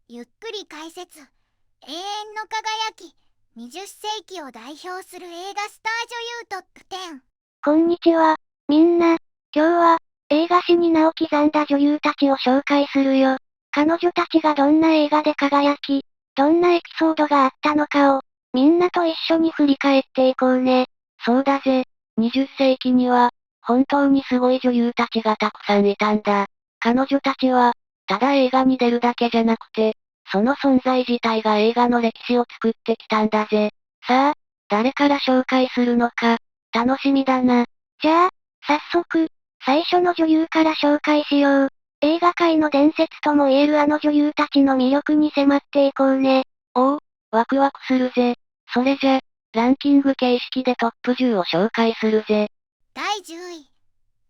ゆっくり解説。永遠の輝き。20世紀を代表する映画スター女優トップ10。こんにちは、みんな。今日は、映画史に名を刻んだ女優たちを紹介するよ。彼女たちがどんな映画で輝き、どんなエピソードがあったのかを、みんなと一緒に振り返っていこうね。そうだぜ。20世紀には、本当にすごい女優たちがたくさんいたんだ。彼女たちは、ただ映画に出るだけじゃなくて、その存在自体が映画の歴史を作ってきたんだぜ。さあ、誰から紹介するのか、楽しみだな。じゃあ、早速、最初の女優から紹介しよう。映画界の伝説とも言えるあの女優たちの魅力に迫っていこうね。おお、ワクワクするぜ。それじゃ、ランキング形式でトップ10を紹介するぜ。第10位。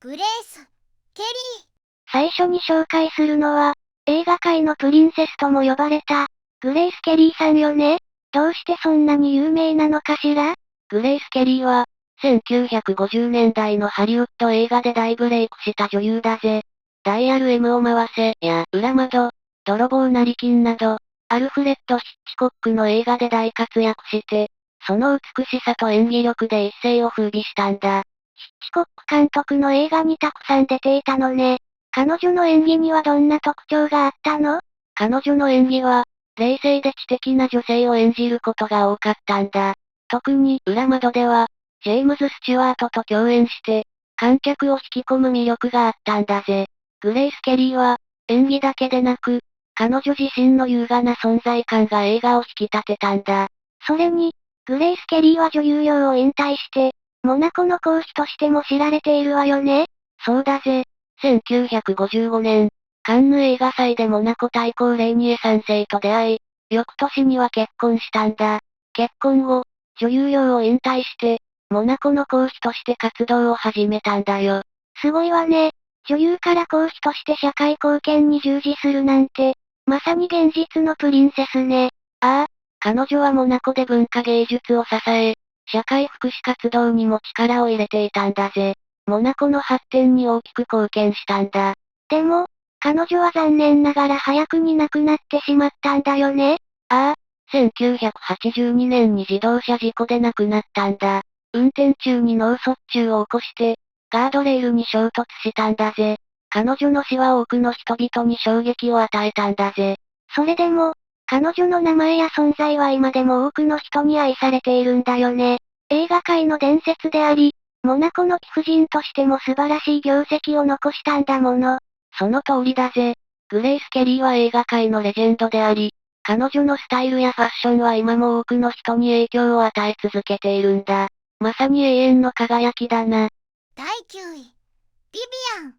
グレース・ケリー。最初に紹介するのは、映画界のプリンセスとも呼ばれた、グレイス・ケリーさんよね。どうしてそんなに有名なのかしら？グレイス・ケリーは、1950年代のハリウッド映画で大ブレイクした女優だぜ。ダイヤル M を回せや裏窓、泥棒成金など、アルフレッド・ヒッチコックの映画で大活躍して、その美しさと演技力で一世を風靡したんだ。ヒッチコック監督の映画にたくさん出ていたのね。彼女の演技にはどんな特徴があったの？彼女の演技は、冷静で知的な女性を演じることが多かったんだ。特に、裏窓では、ジェームズ・スチュワートと共演して、観客を引き込む魅力があったんだぜ。グレイス・ケリーは、演技だけでなく、彼女自身の優雅な存在感が映画を引き立てたんだ。それに、グレイス・ケリーは女優業を引退して、モナコの公主としても知られているわよね。そうだぜ。1955年、カンヌ映画祭でモナコ対抗レイニエ3世と出会い、翌年には結婚したんだ。結婚後、女優業を引退して、モナコの公主として活動を始めたんだよ。すごいわね。女優から公主として社会貢献に従事するなんて、まさに現実のプリンセスね。ああ、彼女はモナコで文化芸術を支え、社会福祉活動にも力を入れていたんだぜ。モナコの発展に大きく貢献したんだ。でも、彼女は残念ながら早くに亡くなってしまったんだよね。ああ、1982年に自動車事故で亡くなったんだ。運転中に脳卒中を起こして、ガードレールに衝突したんだぜ。彼女の死は多くの人々に衝撃を与えたんだぜ。それでも、彼女の名前や存在は今でも多くの人に愛されているんだよね。映画界の伝説であり、モナコの貴婦人としても素晴らしい業績を残したんだもの。その通りだぜ。グレイス・ケリーは映画界のレジェンドであり、彼女のスタイルやファッションは今も多くの人に影響を与え続けているんだ。まさに永遠の輝きだな。第9位。ビビアン・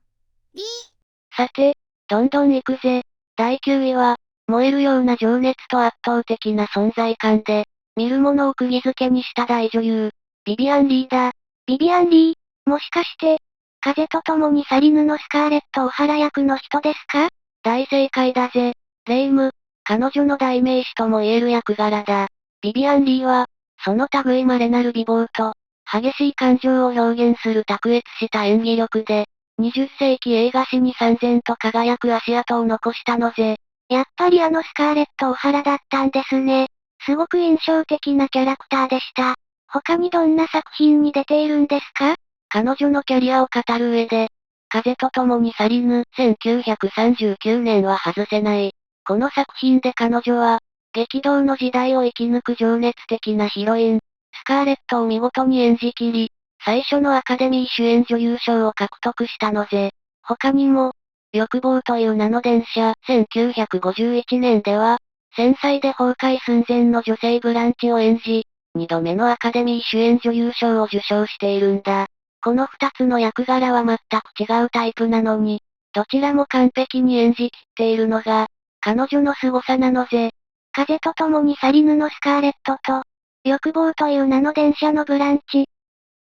リー。さて、どんどん行くぜ。第9位は、燃えるような情熱と圧倒的な存在感で、見る者を釘付けにした大女優、ビビアン・リーだ。ビビアン・リー、もしかして、風と共に去りぬのスカーレット・オハラ役の人ですか？大正解だぜ。レイム、彼女の代名詞とも言える役柄だ。ビビアン・リーは、その類稀なる美貌と、激しい感情を表現する卓越した演技力で、20世紀映画史に燦然と輝く足跡を残したのぜ。やっぱりあのスカーレット・オハラだったんですね。すごく印象的なキャラクターでした。他にどんな作品に出ているんですか？彼女のキャリアを語る上で、風と共に去りぬ1939年は外せない。この作品で彼女は、激動の時代を生き抜く情熱的なヒロイン、スカーレットを見事に演じきり、最初のアカデミー主演女優賞を獲得したのぜ。他にも、欲望という名の電車1951年では、戦災で崩壊寸前の女性ブランチを演じ、2度目のアカデミー主演女優賞を受賞しているんだ。この2つの役柄は全く違うタイプなのに、どちらも完璧に演じきっているのが、彼女の凄さなのぜ。風と共に去りぬのスカーレットと、欲望という名の電車のブランチ。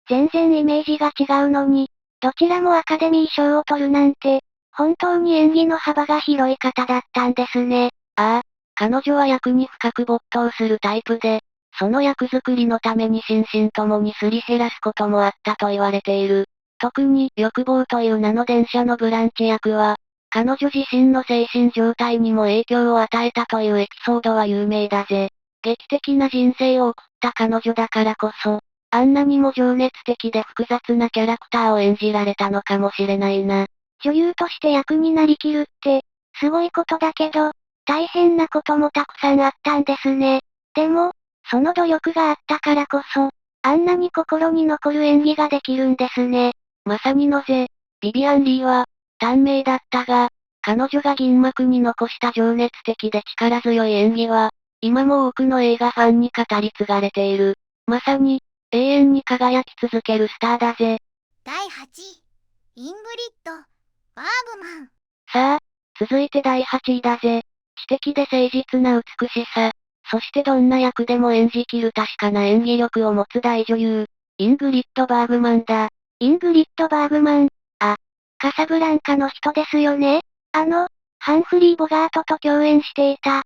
全然イメージが違うのに、どちらもアカデミー賞を取るなんて、本当に演技の幅が広い方だったんですね。ああ、彼女は役に深く没頭するタイプで、その役作りのために心身ともにすり減らすこともあったと言われている。特に欲望という名の電車のブランチ役は、彼女自身の精神状態にも影響を与えたというエピソードは有名だぜ。劇的な人生を送った彼女だからこそ、あんなにも情熱的で複雑なキャラクターを演じられたのかもしれないな。女優として役になりきるって、すごいことだけど、大変なこともたくさんあったんですね。でも、その努力があったからこそ、あんなに心に残る演技ができるんですね。まさにのぜ、ビビアン・リーは、短命だったが、彼女が銀幕に残した情熱的で力強い演技は、今も多くの映画ファンに語り継がれている。まさに、永遠に輝き続けるスターだぜ。第8位、イングリッド・バーグマン。さあ、続いて第8位だぜ。知的で誠実な美しさ、そしてどんな役でも演じきる確かな演技力を持つ大女優、イングリッド・バーグマンだ。イングリッド・バーグマン。あ、カサブランカの人ですよね。ハンフリー・ボガートと共演していた。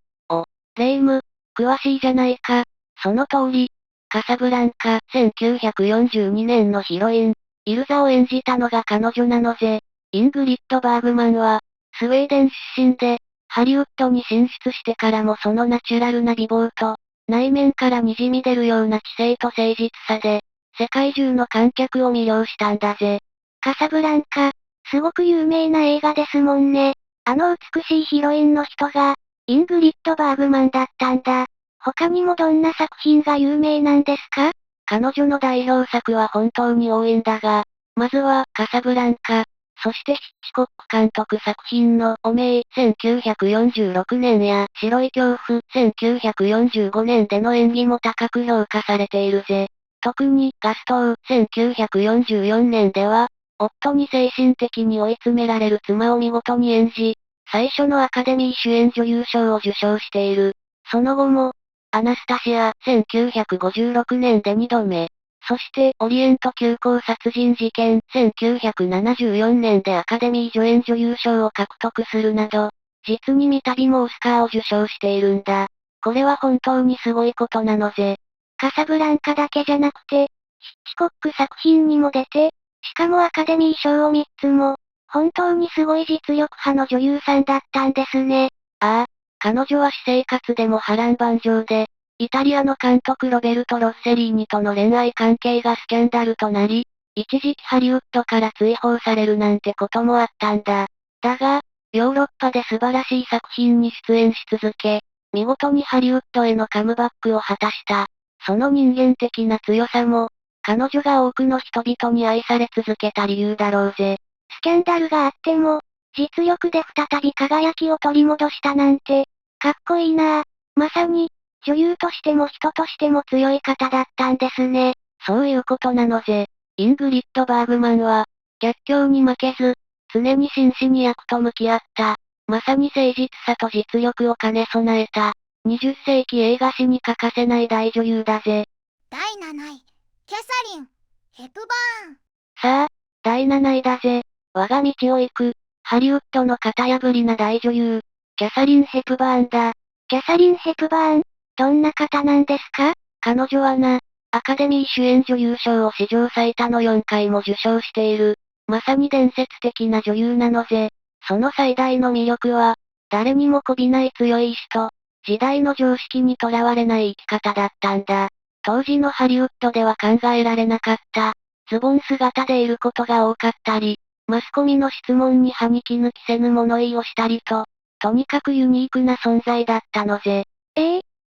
レイム、詳しいじゃないか。その通り。カサブランカ、1942年のヒロイン、イルザを演じたのが彼女なのぜ。イングリッド・バーグマンは、スウェーデン出身で、ハリウッドに進出してからもそのナチュラルな美貌と、内面から滲み出るような知性と誠実さで、世界中の観客を魅了したんだぜ。カサブランカ、すごく有名な映画ですもんね。あの美しいヒロインの人が、イングリッド・バーグマンだったんだ。他にもどんな作品が有名なんですか？彼女の代表作は本当に多いんだが、まずは、カサブランカ、そしてヒッチコック監督作品の汚名1946年や白い恐怖1945年での演技も高く評価されているぜ。特にガストー1944年では、夫に精神的に追い詰められる妻を見事に演じ、最初のアカデミー主演女優賞を受賞している。その後も、アナスタシア1956年で2度目。そして、オリエント急行殺人事件1974年でアカデミー助演女優賞を獲得するなど、実に三度もオスカーを受賞しているんだ。これは本当にすごいことなのぜ。カサブランカだけじゃなくて、ヒッチコック作品にも出て、しかもアカデミー賞を3つも、本当にすごい実力派の女優さんだったんですね。ああ、彼女は私生活でも波乱万丈で、イタリアの監督ロベルト・ロッセリーニとの恋愛関係がスキャンダルとなり、一時期ハリウッドから追放されるなんてこともあったんだ。だが、ヨーロッパで素晴らしい作品に出演し続け、見事にハリウッドへのカムバックを果たした。その人間的な強さも、彼女が多くの人々に愛され続けた理由だろうぜ。スキャンダルがあっても、実力で再び輝きを取り戻したなんて、かっこいいなぁ。まさに、女優としても人としても強い方だったんですね。そういうことなのぜ。イングリッド・バーグマンは、逆境に負けず、常に真摯に役と向き合った。まさに誠実さと実力を兼ね備えた。20世紀映画史に欠かせない大女優だぜ。第7位、キャサリン・ヘプバーン。さあ、第7位だぜ。我が道を行く、ハリウッドの型破りな大女優、キャサリン・ヘプバーンだ。キャサリン・ヘプバーン、どんな方なんですか？彼女はな、アカデミー主演女優賞を史上最多の4回も受賞している。まさに伝説的な女優なのぜ。その最大の魅力は、誰にも媚びない強い意志と、時代の常識にとらわれない生き方だったんだ。当時のハリウッドでは考えられなかった、ズボン姿でいることが多かったり、マスコミの質問に歯に衣着せぬ物言いをしたりと、とにかくユニークな存在だったのぜ。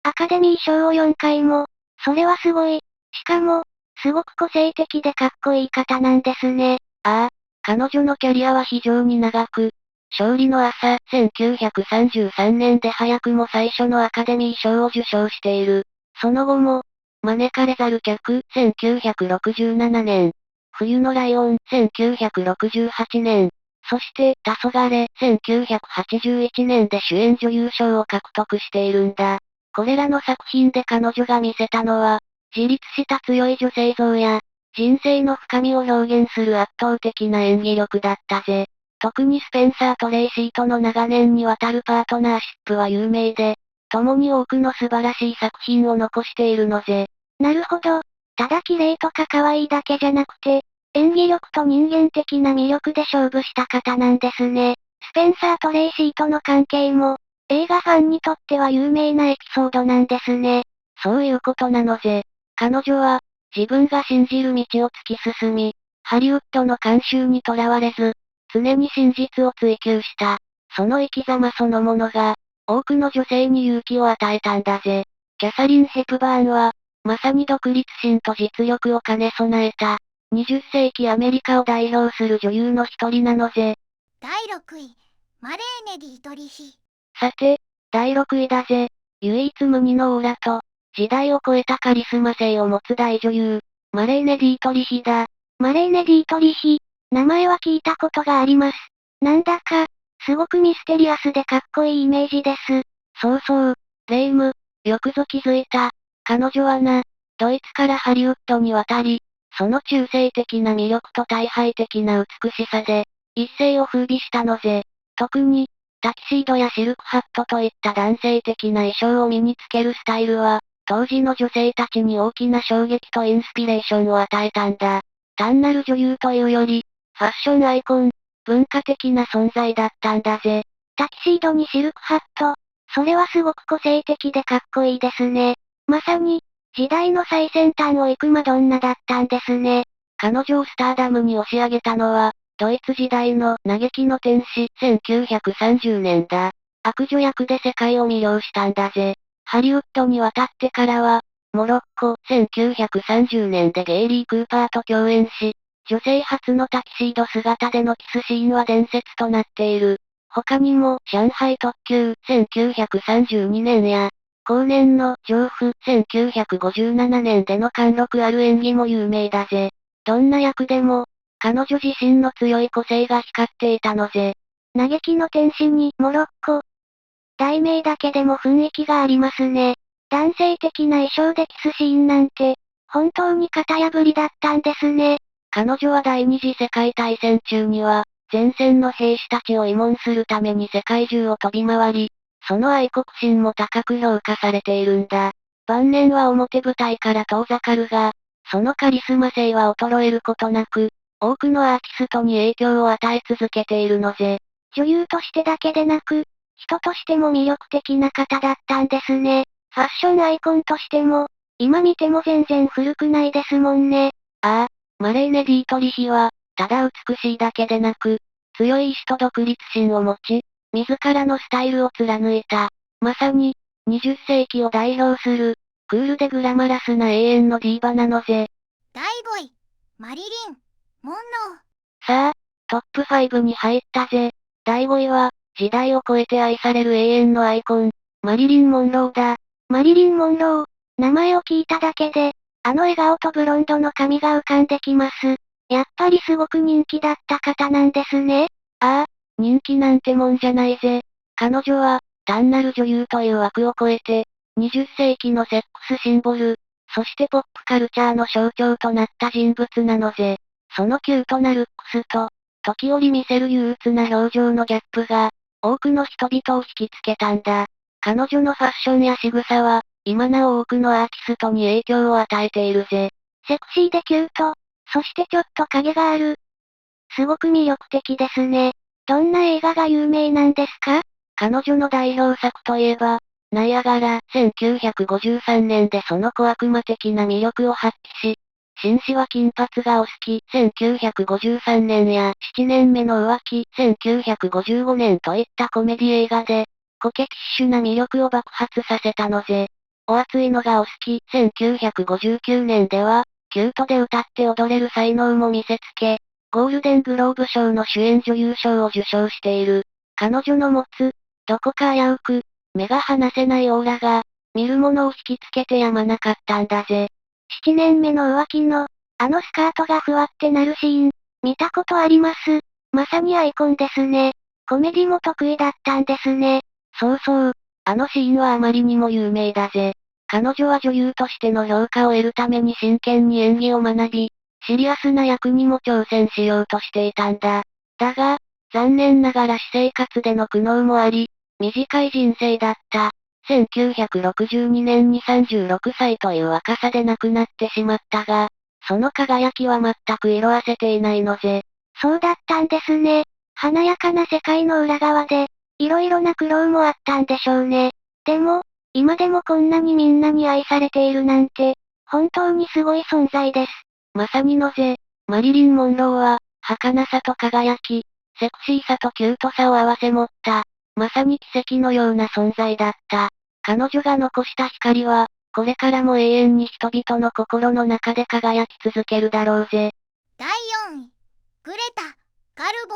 アカデミー賞を4回も、それはすごい。しかも、すごく個性的でかっこいい方なんですね。ああ、彼女のキャリアは非常に長く、勝利の朝、1933年で早くも最初のアカデミー賞を受賞している。その後も、招かれざる客、1967年。冬のライオン、1968年。そして、黄昏、1981年で主演女優賞を獲得しているんだ。これらの作品で彼女が見せたのは、自立した強い女性像や、人生の深みを表現する圧倒的な演技力だったぜ。特にスペンサー・トレイシーとの長年にわたるパートナーシップは有名で、共に多くの素晴らしい作品を残しているのぜ。なるほど。ただ綺麗とか可愛いだけじゃなくて、演技力と人間的な魅力で勝負した方なんですね。スペンサー・トレイシーとの関係も、映画ファンにとっては有名なエピソードなんですね。そういうことなのぜ。彼女は、自分が信じる道を突き進み、ハリウッドの慣習にとらわれず、常に真実を追求した。その生き様そのものが、多くの女性に勇気を与えたんだぜ。キャサリン・ヘプバーンは、まさに独立心と実力を兼ね備えた、20世紀アメリカを代表する女優の一人なのぜ。第6位、マレーネ・ディートリヒ。さて、第6位だぜ。唯一無二のオーラと、時代を超えたカリスマ性を持つ大女優、マレーネ・ディートリヒだ。マレーネ・ディートリヒ、名前は聞いたことがあります。なんだか、すごくミステリアスでかっこいいイメージです。そうそう、レイム、よくぞ気づいた。彼女はな、ドイツからハリウッドに渡り、その中性的な魅力と大敗的な美しさで、一世を風靡したのぜ。特に、タキシードやシルクハットといった男性的な衣装を身につけるスタイルは、当時の女性たちに大きな衝撃とインスピレーションを与えたんだ。単なる女優というより、ファッションアイコン、文化的な存在だったんだぜ。タキシードにシルクハット。それはすごく個性的でかっこいいですね。まさに、時代の最先端を行くマドンナだったんですね。彼女をスターダムに押し上げたのは、ドイツ時代の嘆きの天使1930年だ。悪女役で世界を魅了したんだぜ。ハリウッドに渡ってからは、モロッコ1930年でゲイリー・クーパーと共演し、女性初のタキシード姿でのキスシーンは伝説となっている。他にも、上海特急1932年や、後年の情婦1957年での貫禄ある演技も有名だぜ。どんな役でも、彼女自身の強い個性が光っていたのぜ。嘆きの天使にモロッコ。題名だけでも雰囲気がありますね。男性的な衣装でキスシーンなんて、本当に型破りだったんですね。彼女は第二次世界大戦中には、前線の兵士たちを慰問するために世界中を飛び回り、その愛国心も高く評価されているんだ。晩年は表舞台から遠ざかるが、そのカリスマ性は衰えることなく、多くのアーティストに影響を与え続けているのぜ。女優としてだけでなく、人としても魅力的な方だったんですね。ファッションアイコンとしても、今見ても全然古くないですもんね。ああ、マレーネ・ディートリヒは、ただ美しいだけでなく、強い意志と独立心を持ち、自らのスタイルを貫いた。まさに、20世紀を代表する、クールでグラマラスな永遠のディーバなのぜ。第5位、マリリン・モンロー。さあ、トップ5に入ったぜ。第5位は、時代を超えて愛される永遠のアイコン、マリリン・モンローだ。マリリン・モンロー。名前を聞いただけで、あの笑顔とブロンドの髪が浮かんできます。やっぱりすごく人気だった方なんですね。ああ、人気なんてもんじゃないぜ。彼女は、単なる女優という枠を超えて、20世紀のセックスシンボル、そしてポップカルチャーの象徴となった人物なのぜ。そのキュートなルックスと、時折見せる憂鬱な表情のギャップが、多くの人々を引きつけたんだ。彼女のファッションや仕草は、今なお多くのアーティストに影響を与えているぜ。セクシーでキュート、そしてちょっと影がある。すごく魅力的ですね。どんな映画が有名なんですか？彼女の代表作といえば、ナイアガラ、1953年でその小悪魔的な魅力を発揮し、紳士は金髪がお好き、1953年や、7年目の浮気、1955年といったコメディ映画で、コケティッシュな魅力を爆発させたのぜ。お熱いのがお好き、1959年では、キュートで歌って踊れる才能も見せつけ、ゴールデングローブ賞の主演女優賞を受賞している。彼女の持つ、どこか危うく、目が離せないオーラが、見る者を引きつけてやまなかったんだぜ。7年目の浮気の、あのスカートがふわってなるシーン、見たことあります。まさにアイコンですね。コメディも得意だったんですね。そうそう、あのシーンはあまりにも有名だぜ。彼女は女優としての評価を得るために真剣に演技を学び、シリアスな役にも挑戦しようとしていたんだ。だが、残念ながら私生活での苦悩もあり、短い人生だった。1962年に36歳という若さで亡くなってしまったが、その輝きは全く色褪せていないのぜ。そうだったんですね。華やかな世界の裏側で、色々な苦労もあったんでしょうね。でも、今でもこんなにみんなに愛されているなんて、本当にすごい存在です。まさにのぜ、マリリン・モンローは、儚さと輝き、セクシーさとキュートさを併せ持った、まさに奇跡のような存在だった。彼女が残した光は、これからも永遠に人々の心の中で輝き続けるだろうぜ。第4位、グレタ・ガルボ。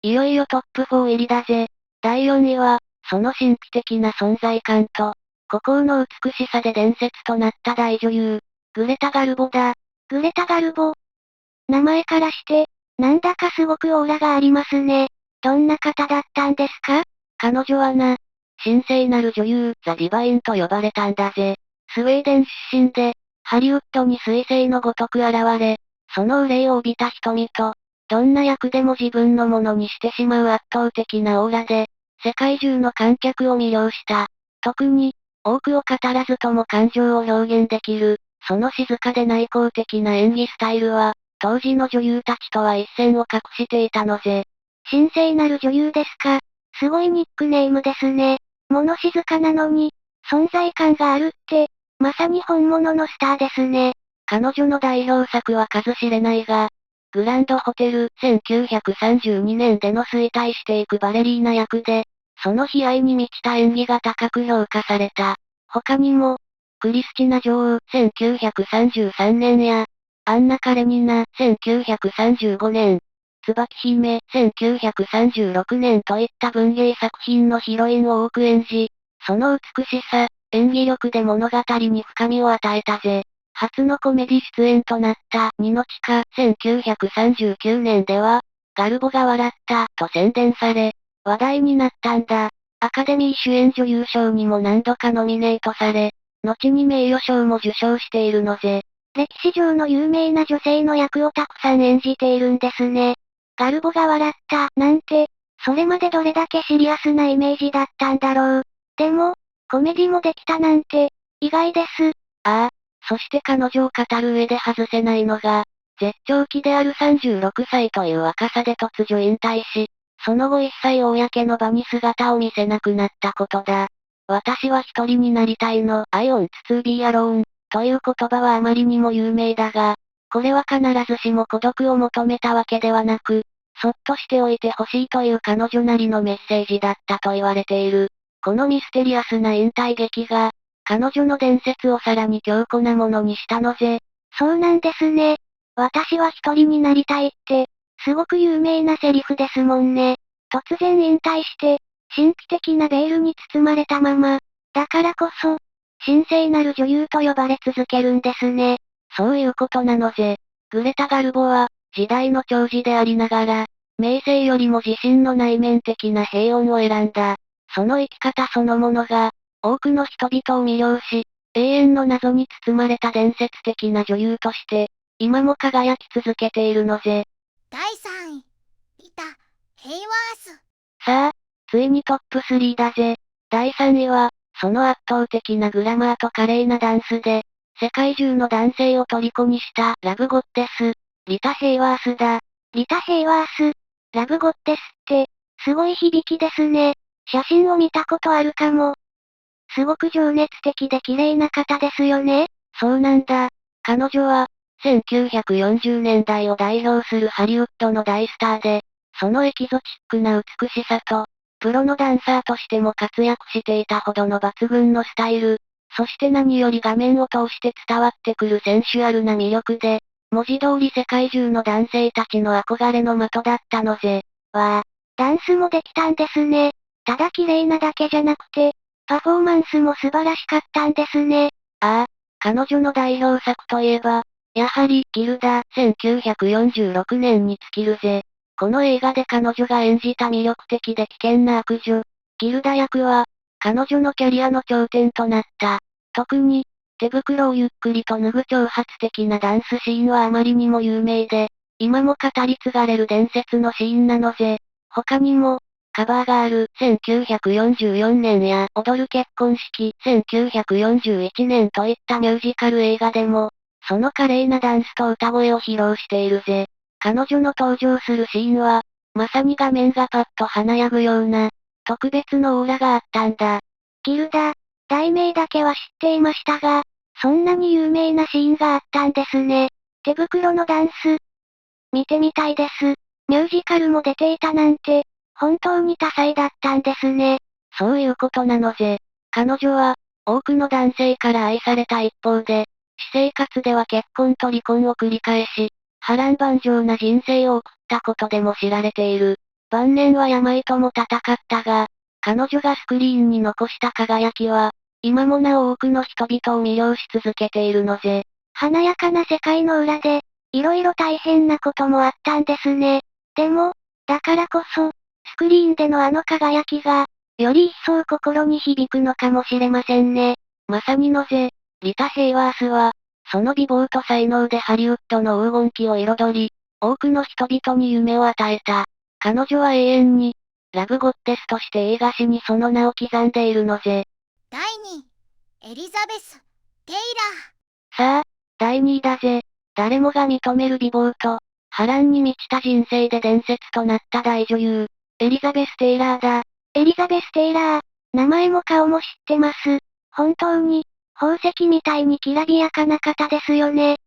いよいよトップ4入りだぜ。第4位は、その神秘的な存在感と、孤高の美しさで伝説となった大女優、グレタ・ガルボだ。グレタ・ガルボ。名前からして、なんだかすごくオーラがありますね。どんな方だったんですか？彼女はな、神聖なる女優、ザ・ディバインと呼ばれたんだぜ。スウェーデン出身で、ハリウッドに彗星のごとく現れ、その憂いを帯びた瞳と、どんな役でも自分のものにしてしまう圧倒的なオーラで、世界中の観客を魅了した。特に、多くを語らずとも感情を表現できる、その静かで内向的な演技スタイルは、当時の女優たちとは一線を画していたのぜ。神聖なる女優ですか。すごいニックネームですね。物静かなのに、存在感があるって、まさに本物のスターですね。彼女の代表作は数知れないが、グランドホテル1932年での衰退していくバレリーナ役で、その悲哀に満ちた演技が高く評価された。他にも、クリスチナ女王1933年や、アンナ・カレニナ1935年、椿姫1936年といった文芸作品のヒロインを多く演じ、その美しさ、演技力で物語に深みを与えたぜ。初のコメディ出演となったニノチカ1939年では、ガルボが笑ったと宣伝され、話題になったんだ。アカデミー主演女優賞にも何度かノミネートされ、後に名誉賞も受賞しているのぜ。歴史上の有名な女性の役をたくさん演じているんですね。ガルボが笑ったなんて、それまでどれだけシリアスなイメージだったんだろう。でも、コメディもできたなんて、意外です。ああ、そして彼女を語る上で外せないのが、絶頂期である36歳という若さで突如引退し、その後一切公の場に姿を見せなくなったことだ。私は一人になりたいの、I want to be alone という言葉はあまりにも有名だが、これは必ずしも孤独を求めたわけではなく、そっとしておいてほしいという彼女なりのメッセージだったと言われている。このミステリアスな引退劇が、彼女の伝説をさらに強固なものにしたのぜ。そうなんですね。私は一人になりたいって、すごく有名なセリフですもんね。突然引退して、神秘的なベールに包まれたまま、だからこそ、神聖なる女優と呼ばれ続けるんですね。そういうことなのぜ。グレタ・ガルボは、時代の寵児でありながら、名声よりも自身の内面的な平穏を選んだ。その生き方そのものが、多くの人々を魅了し、永遠の謎に包まれた伝説的な女優として、今も輝き続けているのぜ。第3位、リタ・ヘイワース。さあ、ついにトップ3だぜ。第3位は、その圧倒的なグラマーと華麗なダンスで、世界中の男性を虜にしたラブゴッテス、リタ・ヘイワースだ。リタ・ヘイワース、ラブゴッテスって、すごい響きですね。写真を見たことあるかも。すごく情熱的で綺麗な方ですよね。そうなんだ。彼女は、1940年代を代表するハリウッドの大スターで、そのエキゾチックな美しさと、プロのダンサーとしても活躍していたほどの抜群のスタイル、そして何より画面を通して伝わってくるセンシュアルな魅力で、文字通り世界中の男性たちの憧れの的だったのぜ。わあ、ダンスもできたんですね。ただ綺麗なだけじゃなくて、パフォーマンスも素晴らしかったんですね。ああ、彼女の代表作といえば、やはり、ギルダ、1946年に尽きるぜ。この映画で彼女が演じた魅力的で危険な悪女、ギルダ役は、彼女のキャリアの頂点となった。特に、手袋をゆっくりと脱ぐ挑発的なダンスシーンはあまりにも有名で、今も語り継がれる伝説のシーンなのぜ。他にも、カバーガール1944年や踊る結婚式1941年といったミュージカル映画でも、その華麗なダンスと歌声を披露しているぜ。彼女の登場するシーンは、まさに画面がパッと華やぐような、特別のオーラがあったんだ。キルダ、題名だけは知っていましたが、そんなに有名なシーンがあったんですね。手袋のダンス。見てみたいです。ミュージカルも出ていたなんて、本当に多彩だったんですね。そういうことなのぜ。彼女は、多くの男性から愛された一方で、私生活では結婚と離婚を繰り返し、波乱万丈な人生を送ったことでも知られている。晩年は病とも戦ったが、彼女がスクリーンに残した輝きは、今もなお多くの人々を魅了し続けているのぜ。華やかな世界の裏で、色々大変なこともあったんですね。でも、だからこそ、スクリーンでのあの輝きが、より一層心に響くのかもしれませんね。まさにのぜ、リタ・ヘイワースは、その美貌と才能でハリウッドの黄金期を彩り、多くの人々に夢を与えた。彼女は永遠に、ラブゴッテスとして映画史にその名を刻んでいるのぜ。第2位エリザベス・テイラー。さあ、第2位だぜ。誰もが認める美貌と、波乱に満ちた人生で伝説となった大女優、エリザベス・テイラーだ。エリザベス・テイラー。名前も顔も知ってます。本当に、宝石みたいにきらびやかな方ですよね。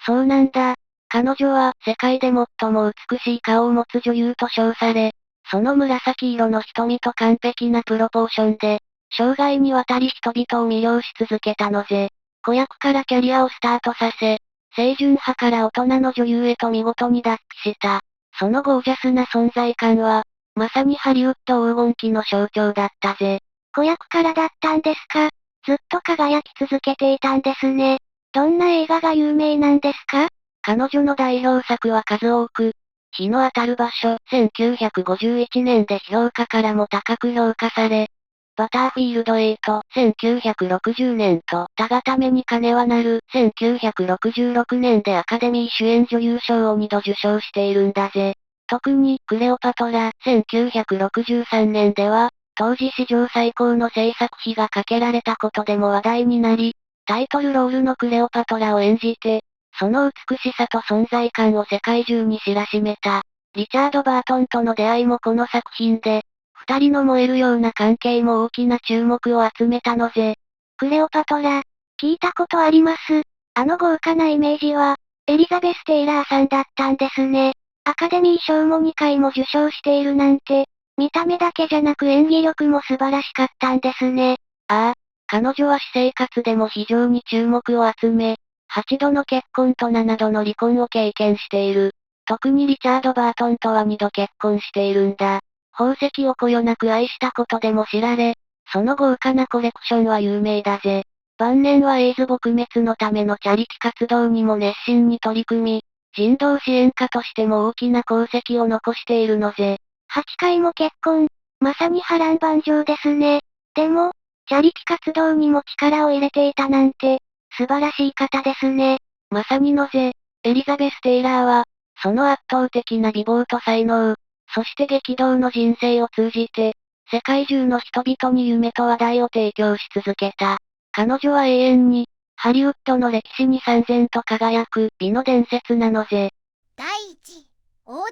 そうなんだ。彼女は世界で最も美しい顔を持つ女優と称され、その紫色の瞳と完璧なプロポーションで、生涯にわたり人々を魅了し続けたのぜ。子役からキャリアをスタートさせ、清純派から大人の女優へと見事に脱皮した。そのゴージャスな存在感は、まさにハリウッド黄金期の象徴だったぜ。子役からだったんですか。ずっと輝き続けていたんですね。どんな映画が有名なんですか？彼女の代表作は数多く、日の当たる場所、1951年で評価からも高く評価され、バターフィールド8、1960年と、たがために金はなる、1966年でアカデミー主演女優賞を2度受賞しているんだぜ。特に、クレオパトラ、1963年では、当時史上最高の制作費がかけられたことでも話題になり、タイトルロールのクレオパトラを演じて、その美しさと存在感を世界中に知らしめた。リチャード・バートンとの出会いもこの作品で、二人の燃えるような関係も大きな注目を集めたのぜ。クレオパトラ、聞いたことあります。あの豪華なイメージは、エリザベス・テイラーさんだったんですね。アカデミー賞も2回も受賞しているなんて、見た目だけじゃなく演技力も素晴らしかったんですね。ああ、彼女は私生活でも非常に注目を集め、8度の結婚と7度の離婚を経験している。特にリチャード・バートンとは2度結婚しているんだ。宝石をこよなく愛したことでも知られ、その豪華なコレクションは有名だぜ。晩年はエイズ撲滅のためのチャリティ活動にも熱心に取り組み、人道支援家としても大きな功績を残しているのぜ。8回も結婚、まさに波乱万丈ですね。でも、チャリティ活動にも力を入れていたなんて、素晴らしい方ですね。まさにのぜ、エリザベス・テイラーは、その圧倒的な美貌と才能、そして激動の人生を通じて、世界中の人々に夢と話題を提供し続けた。彼女は永遠に、ハリウッドの歴史に燦然と輝く美の伝説なのぜ。第1位オードリ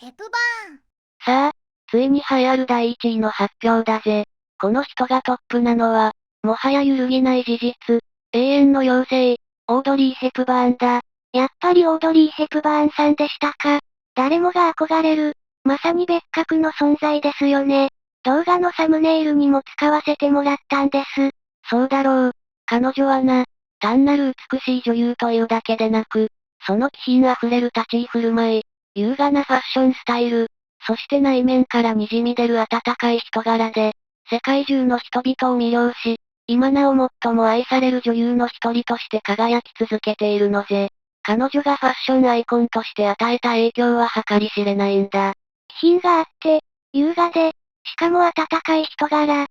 ー・ヘプバーン。さあ、ついに栄えある第1位の発表だぜ。この人がトップなのは、もはや揺るぎない事実、永遠の妖精、オードリー・ヘプバーンだ。やっぱりオードリー・ヘプバーンさんでしたか。誰もが憧れる、まさに別格の存在ですよね。動画のサムネイルにも使わせてもらったんです。そうだろう。彼女はな、単なる美しい女優というだけでなく、その気品あふれる立ち居振る舞い、優雅なファッションスタイル、そして内面から滲み出る温かい人柄で、世界中の人々を魅了し、今なお最も愛される女優の一人として輝き続けているのぜ。彼女がファッションアイコンとして与えた影響は計り知れないんだ。気品があって、優雅で、しかも温かい人柄。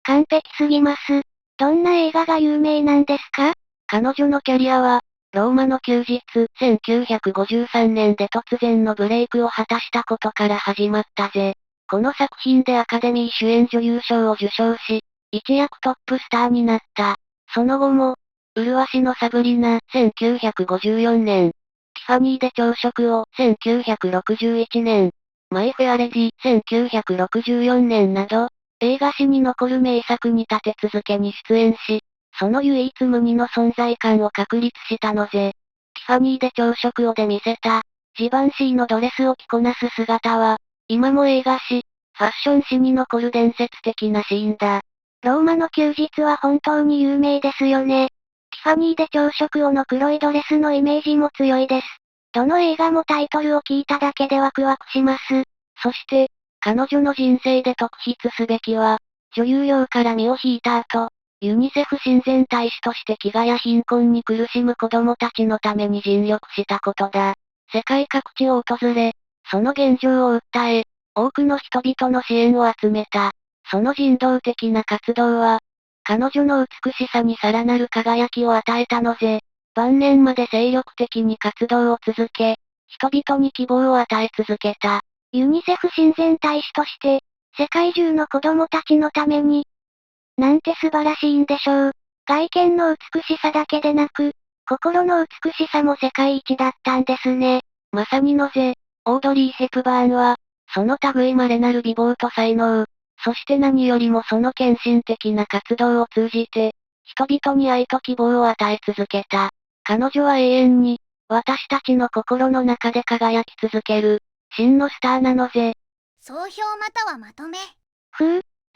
完璧すぎます。どんな映画が有名なんですか？彼女のキャリアは、ローマの休日、1953年で突然のブレイクを果たしたことから始まったぜ。この作品でアカデミー主演女優賞を受賞し、一躍トップスターになった。その後も、麗しのサブリナ、1954年。ティファニーで朝食を、1961年。マイ・フェア・レディ1964年など、映画史に残る名作に立て続けに出演し、その唯一無二の存在感を確立したのぜ。ティファニーで朝食をで見せた、ジバンシーのドレスを着こなす姿は、今も映画史、ファッション史に残る伝説的なシーンだ。ローマの休日は本当に有名ですよね。ティファニーで朝食をの黒いドレスのイメージも強いです。どの映画もタイトルを聞いただけでワクワクします。そして、彼女の人生で特筆すべきは、女優業から身を引いた後、ユニセフ親善大使として飢餓や貧困に苦しむ子供たちのために尽力したことだ。世界各地を訪れ、その現状を訴え、多くの人々の支援を集めた。その人道的な活動は、彼女の美しさにさらなる輝きを与えたのぜ。晩年まで精力的に活動を続け、人々に希望を与え続けた。ユニセフ親善大使として、世界中の子供たちのために、なんて素晴らしいんでしょう。外見の美しさだけでなく、心の美しさも世界一だったんですね。まさにのぜ、オードリー・ヘプバーンは、その類稀なる美貌と才能、そして何よりもその献身的な活動を通じて、人々に愛と希望を与え続けた。彼女は永遠に、私たちの心の中で輝き続ける、真のスターなのぜ。総評またはまとめ。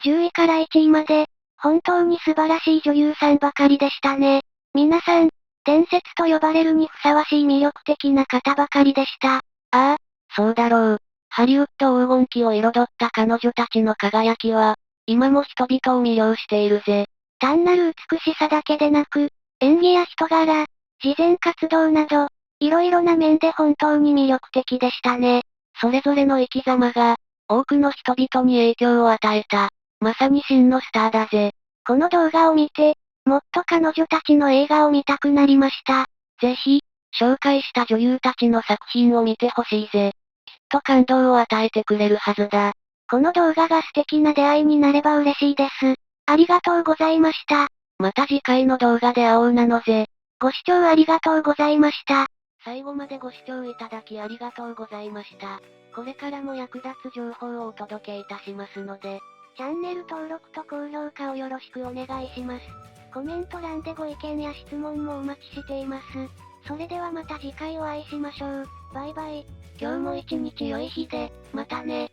10位から1位まで、本当に素晴らしい女優さんばかりでしたね。皆さん、伝説と呼ばれるにふさわしい魅力的な方ばかりでした。ああ、そうだろう。ハリウッド黄金期を彩った彼女たちの輝きは、今も人々を魅了しているぜ。単なる美しさだけでなく、演技や人柄、慈善活動など、いろいろな面で本当に魅力的でしたね。それぞれの生き様が、多くの人々に影響を与えた。まさに真のスターだぜ。この動画を見て、もっと彼女たちの映画を見たくなりました。ぜひ、紹介した女優たちの作品を見てほしいぜ。きっと感動を与えてくれるはずだ。この動画が素敵な出会いになれば嬉しいです。ありがとうございました。また次回の動画で会おうなのぜ。ご視聴ありがとうございました。最後までご視聴いただきありがとうございました。これからも役立つ情報をお届けいたしますので、チャンネル登録と高評価をよろしくお願いします。コメント欄でご意見や質問もお待ちしています。それではまた次回お会いしましょう。バイバイ。今日も一日良い日で、またね。